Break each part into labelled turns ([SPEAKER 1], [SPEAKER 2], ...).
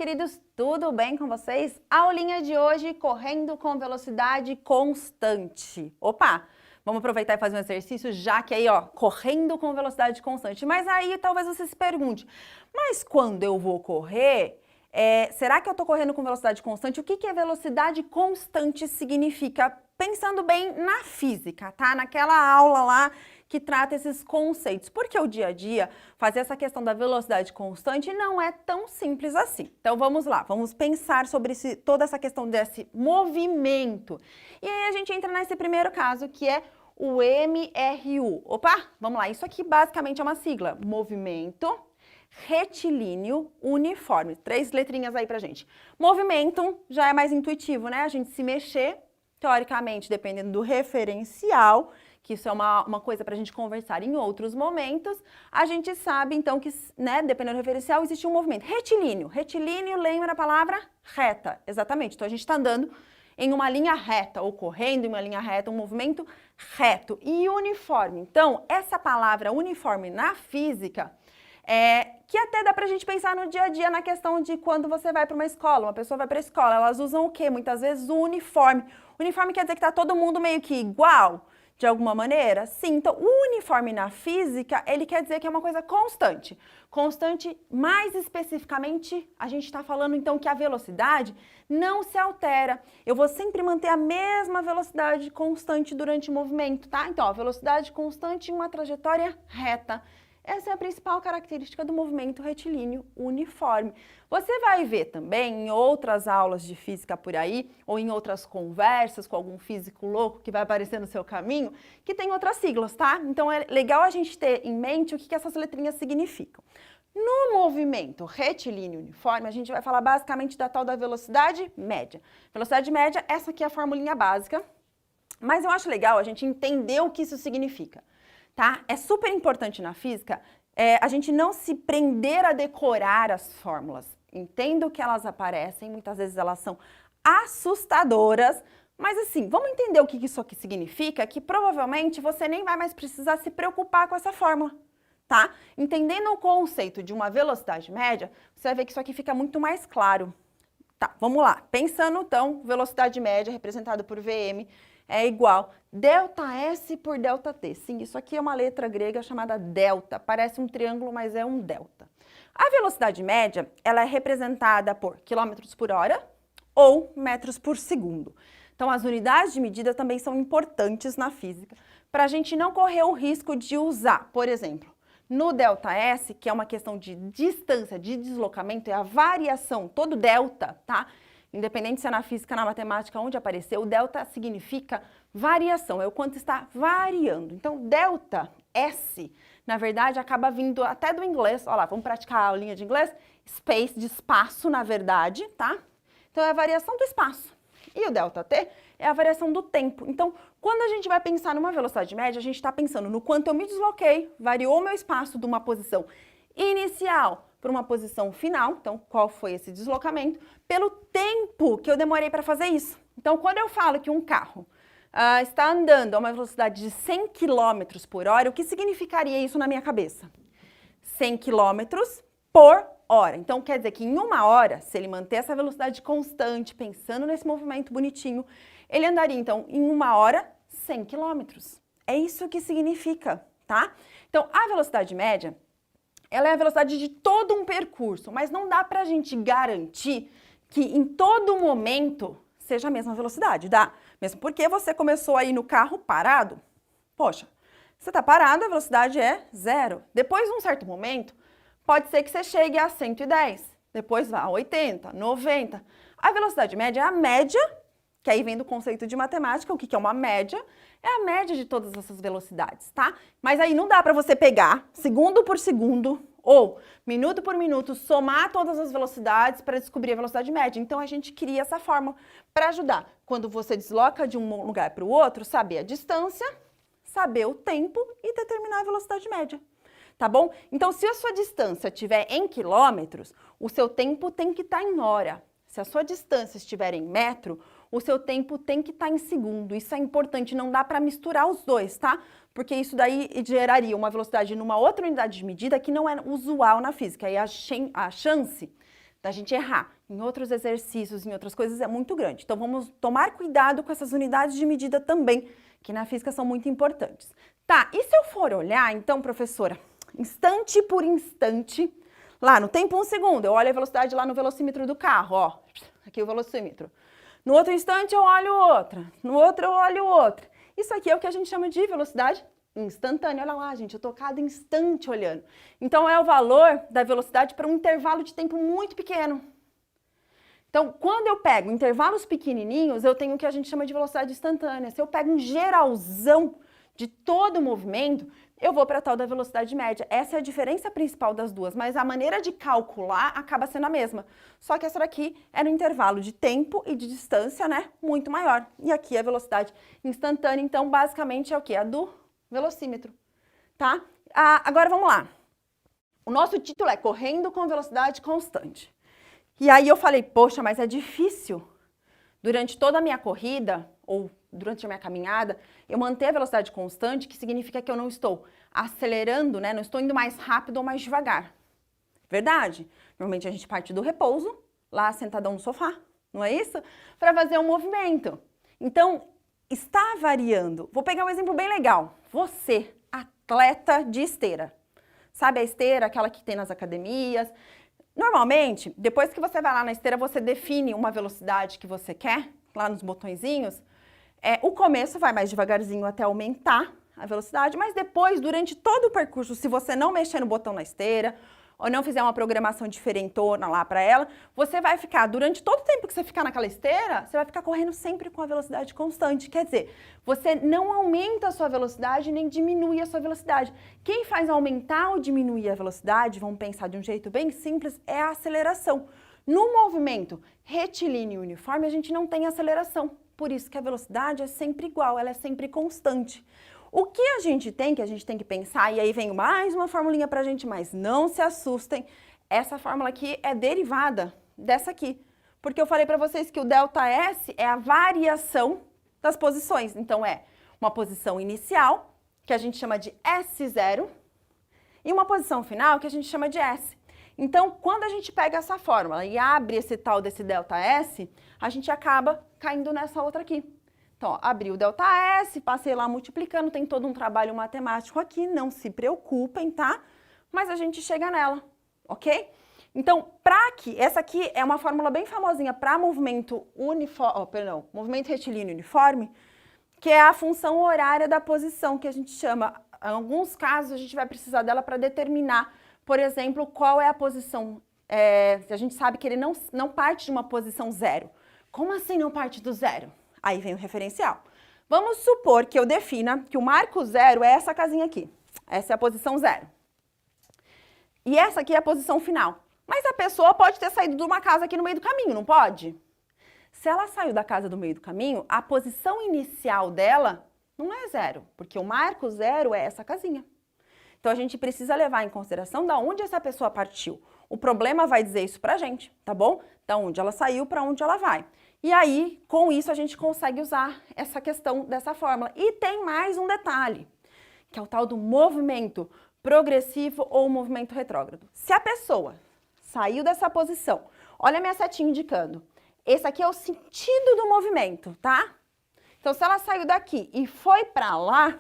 [SPEAKER 1] queridos, tudo bem com vocês? Aulinha de hoje, correndo com velocidade constante. Opa, vamos aproveitar e fazer um exercício, já que aí, ó, correndo com velocidade constante. Mas aí talvez você se pergunte, mas quando eu vou correr, será que eu tô correndo com velocidade constante? O que é velocidade constante significa? Pensando bem na física, tá? Naquela aula lá que trata esses conceitos, porque o dia a dia, fazer essa questão da velocidade constante não é tão simples assim. Então vamos lá, vamos pensar sobre toda essa questão desse movimento. E aí a gente entra nesse primeiro caso, que é o MRU. Opa, vamos lá, isso aqui basicamente é uma sigla, movimento retilíneo uniforme. 3 letrinhas aí pra gente. Movimento já é mais intuitivo, né? A gente se mexer, teoricamente, dependendo do referencial, que isso é uma coisa para a gente conversar em outros momentos, a gente sabe, então, que, né, dependendo do referencial, existe um movimento retilíneo. Retilíneo lembra a palavra reta, exatamente. Então, a gente está andando em uma linha reta, ou correndo em uma linha reta, um movimento reto. E uniforme. Então, essa palavra uniforme na física, que até dá pra gente pensar no dia a dia na questão de quando você vai para uma escola, uma pessoa vai para a escola, elas usam o quê? Muitas vezes o uniforme. O uniforme quer dizer que tá todo mundo meio que igual, de alguma maneira? Sim, então o uniforme na física, ele quer dizer que é uma coisa constante. Constante, mais especificamente, a gente está falando então que a velocidade não se altera. Eu vou sempre manter a mesma velocidade constante durante o movimento, tá? Então, a velocidade constante em uma trajetória reta. Essa é a principal característica do movimento retilíneo uniforme. Você vai ver também em outras aulas de física por aí, ou em outras conversas com algum físico louco que vai aparecer no seu caminho, que tem outras siglas, tá? Então é legal a gente ter em mente o que essas letrinhas significam. No movimento retilíneo uniforme, a gente vai falar basicamente da tal da velocidade média. Velocidade média, essa aqui é a formulinha básica, mas eu acho legal a gente entender o que isso significa. Tá? É super importante na física a gente não se prender a decorar as fórmulas. Entendo que elas aparecem, muitas vezes elas são assustadoras, mas assim, vamos entender o que isso aqui significa, que provavelmente você nem vai mais precisar se preocupar com essa fórmula, tá? Entendendo o conceito de uma velocidade média, você vai ver que isso aqui fica muito mais claro. Tá, vamos lá. Pensando então, velocidade média representada por Vm, é igual ΔS por ΔT. Sim, isso aqui é uma letra grega chamada delta. Parece um triângulo, mas é um delta. A velocidade média, ela é representada por quilômetros por hora ou metros por segundo. Então, as unidades de medida também são importantes na física, para a gente não correr o risco de usar, por exemplo, no ΔS, que é uma questão de distância, de deslocamento, é a variação, todo delta, tá? Independente se é na física, na matemática, onde apareceu, o delta significa variação, é o quanto está variando. Então, delta S, na verdade, acaba vindo até do inglês. Olha lá, vamos praticar a aulinha de inglês? Space, de espaço, na verdade, tá? Então, é a variação do espaço. E o delta T é a variação do tempo. Então, quando a gente vai pensar numa velocidade média, a gente está pensando no quanto eu me desloquei, variou o meu espaço de uma posição inicial para uma posição final, então qual foi esse deslocamento, pelo tempo que eu demorei para fazer isso. Então, quando eu falo que um carro está andando a uma velocidade de 100 km por hora, o que significaria isso na minha cabeça? 100 km por hora. Então, quer dizer que em uma hora, se ele manter essa velocidade constante, pensando nesse movimento bonitinho, ele andaria, então, em uma hora, 100 km. É isso que significa, tá? Então, a velocidade média, ela é a velocidade de todo um percurso, mas não dá pra gente garantir que em todo momento seja a mesma velocidade, dá? Mesmo porque você começou aí no carro parado, poxa, você tá parado, a velocidade é 0. Depois de um certo momento, pode ser que você chegue a 110, depois vá a 80, 90. A velocidade média é a média, que aí vem do conceito de matemática, o que é uma média? É a média de todas essas velocidades, tá? Mas aí não dá para você pegar segundo por segundo ou minuto por minuto, somar todas as velocidades para descobrir a velocidade média. Então, a gente cria essa fórmula para ajudar. Quando você desloca de um lugar para o outro, saber a distância, saber o tempo e determinar a velocidade média. Tá bom? Então, se a sua distância estiver em quilômetros, o seu tempo tem que estar em hora. Se a sua distância estiver em metro, o seu tempo tem que estar em segundo. Isso é importante, não dá para misturar os dois, tá? Porque isso daí geraria uma velocidade numa outra unidade de medida que não é usual na física. E a chance da gente errar em outros exercícios, em outras coisas, é muito grande. Então, vamos tomar cuidado com essas unidades de medida também, que na física são muito importantes. Tá, e se eu for olhar, então, professora, instante por instante, lá no tempo 1 segundo, eu olho a velocidade lá no velocímetro do carro, ó, aqui o velocímetro. No outro instante eu olho outra, no outro eu olho outra. Isso aqui é o que a gente chama de velocidade instantânea. Olha lá, gente, eu tô cada instante olhando. Então, é o valor da velocidade para um intervalo de tempo muito pequeno. Então, quando eu pego intervalos pequenininhos, eu tenho o que a gente chama de velocidade instantânea. Se eu pego um geralzão de todo o movimento, eu vou para a tal da velocidade média. Essa é a diferença principal das duas, mas a maneira de calcular acaba sendo a mesma. Só que essa daqui é no intervalo de tempo e de distância, né, muito maior. E aqui a velocidade instantânea, então, basicamente é o quê? A do velocímetro, tá? Agora vamos lá. O nosso título é Correndo com Velocidade Constante. E aí eu falei, poxa, mas é difícil durante toda a minha corrida, ou durante a minha caminhada, eu manter a velocidade constante, que significa que eu não estou acelerando, né? Não estou indo mais rápido ou mais devagar. Verdade? Normalmente a gente parte do repouso, lá sentadão no sofá, não é isso? Para fazer um movimento. Então, está variando. Vou pegar um exemplo bem legal. Você, atleta de esteira. Sabe a esteira, aquela que tem nas academias? Normalmente, depois que você vai lá na esteira, você define uma velocidade que você quer, lá nos botõezinhos. O começo vai mais devagarzinho até aumentar a velocidade, mas depois, durante todo o percurso, se você não mexer no botão na esteira, ou não fizer uma programação diferentona lá para ela, você vai ficar, durante todo o tempo que você ficar naquela esteira, você vai ficar correndo sempre com a velocidade constante. Quer dizer, você não aumenta a sua velocidade nem diminui a sua velocidade. Quem faz aumentar ou diminuir a velocidade, vamos pensar de um jeito bem simples, é a aceleração. No movimento retilíneo e uniforme, a gente não tem aceleração. Por isso que a velocidade é sempre igual, ela é sempre constante. O que a gente tem que pensar, e aí vem mais uma formulinha pra gente, mas não se assustem, essa fórmula aqui é derivada dessa aqui. Porque eu falei pra vocês que o ΔS é a variação das posições. Então, é uma posição inicial, que a gente chama de S0, e uma posição final, que a gente chama de S. Então, quando a gente pega essa fórmula e abre esse tal desse ΔS, a gente acaba caindo nessa outra aqui. Então, ó, abri o ΔS, passei lá multiplicando, tem todo um trabalho matemático aqui, não se preocupem, tá? Mas a gente chega nela, ok? Então, essa aqui é uma fórmula bem famosinha para movimento movimento retilíneo uniforme, que é a função horária da posição, que a gente chama, em alguns casos, a gente vai precisar dela para determinar, por exemplo, qual é a posição, a gente sabe que ele não parte de uma posição zero. Como assim não parte do zero? Aí vem o referencial. Vamos supor que eu defina que o marco zero é essa casinha aqui. Essa é a posição zero. E essa aqui é a posição final. Mas a pessoa pode ter saído de uma casa aqui no meio do caminho, não pode? Se ela saiu da casa do meio do caminho, a posição inicial dela não é zero, porque o marco zero é essa casinha. Então, a gente precisa levar em consideração da onde essa pessoa partiu. O problema vai dizer isso pra gente, tá bom? Da onde ela saiu, para onde ela vai. E aí, com isso, a gente consegue usar essa questão dessa fórmula. E tem mais um detalhe, que é o tal do movimento progressivo ou movimento retrógrado. Se a pessoa saiu dessa posição, olha a minha setinha indicando, esse aqui é o sentido do movimento, tá? Então, se ela saiu daqui e foi para lá,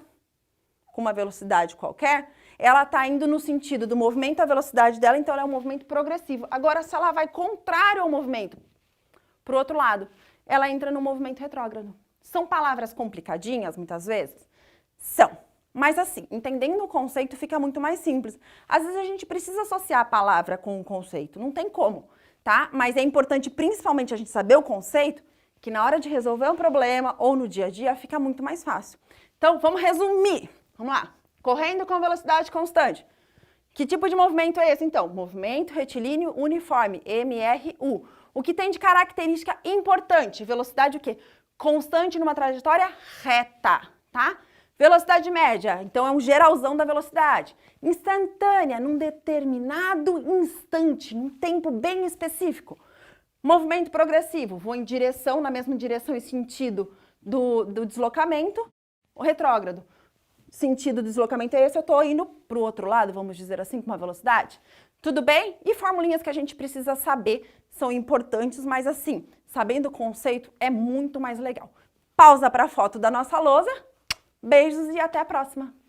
[SPEAKER 1] com uma velocidade qualquer, ela está indo no sentido do movimento, a velocidade dela, então ela é um movimento progressivo. Agora, se ela vai contrário ao movimento, para o outro lado, ela entra no movimento retrógrado. São palavras complicadinhas, muitas vezes? São. Mas assim, entendendo o conceito fica muito mais simples. Às vezes a gente precisa associar a palavra com o conceito, não tem como, tá? Mas é importante principalmente a gente saber o conceito, que na hora de resolver um problema ou no dia a dia fica muito mais fácil. Então, vamos resumir. Vamos lá. Correndo com velocidade constante. Que tipo de movimento é esse, então? Movimento retilíneo uniforme, MRU. O que tem de característica importante? Velocidade o quê? Constante numa trajetória reta, tá? Velocidade média, então é um geralzão da velocidade. Instantânea, num determinado instante, num tempo bem específico. Movimento progressivo, vou em direção, na mesma direção e sentido do deslocamento. O retrógrado, sentido do deslocamento é esse, eu tô indo pro outro lado, vamos dizer assim, com uma velocidade. Tudo bem? E formulinhas que a gente precisa saber são importantes, mas assim, sabendo o conceito é muito mais legal. Pausa para a foto da nossa lousa. Beijos e até a próxima!